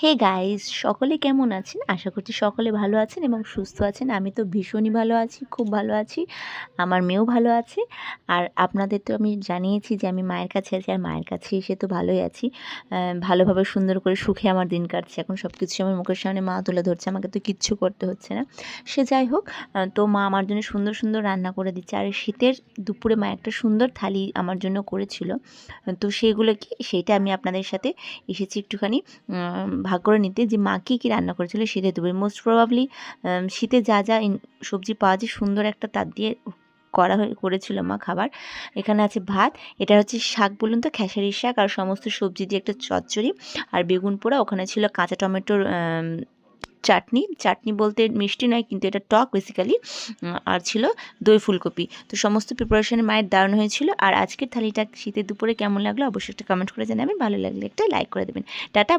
Hey guys, সকলে কেমন আছেন? আশা করছি সকলে ভালো আছেন এবং সুস্থ আছেন। আমি তো ভীষণই ভালো আছি, খুব ভালো আছি। আমার মেয়েও ভালো আছে। আর আপনাদের তো আমি জানিয়েছি যে আমি মায়ের কাছে আছি, আর মায়ের কাছে এসে তো ভালোই আছি। ভালোভাবে সুন্দর করে সুখে আমার দিন কাটছে। এখন সব কিছু আমার মুখের সামনে মা তুলে ধরছে, আমাকে তো কিচ্ছু করতে হচ্ছে না। সে যাই হোক, তো মা আমার জন্য সুন্দর সুন্দর রান্না করে দিচ্ছে। আর শীতের দুপুরে মা একটা সুন্দর থালি আমার জন্য করেছিল। তো সেইগুলো সেইটা আমি আপনাদের সাথে এসেছি একটুখানি ভাগ করে নিতে, যে মা কী কী রান্না করেছিল শীতের দুপুরে। মোস্ট প্রবাবলি শীতে যা যা সবজি পাওয়া যায় সুন্দর একটা তার দিয়ে করেছিল মা খাবার। এখানে আছে ভাত, এটা হচ্ছে শাক বলুন তো, খেসারির শাক আর সমস্ত সবজি দিয়ে একটা চচ্চড়ি, আর বেগুন পোড়া। ওখানে ছিল কাঁচা টমেটোর চাটনি বলতে মিষ্টি নয়, কিন্তু এটা টক বেসিক্যালি। আর ছিল দই ফুলকপি। তো সমস্ত প্রিপারেশনে মায়ের দারুণ হয়েছিল। আর আজকের থালিটা শীতের দুপুরে কেমন লাগলো অবশ্যই একটা কমেন্ট করে জানাবেন। ভালো লাগলে একটা লাইক করে দেবেন। টাটা।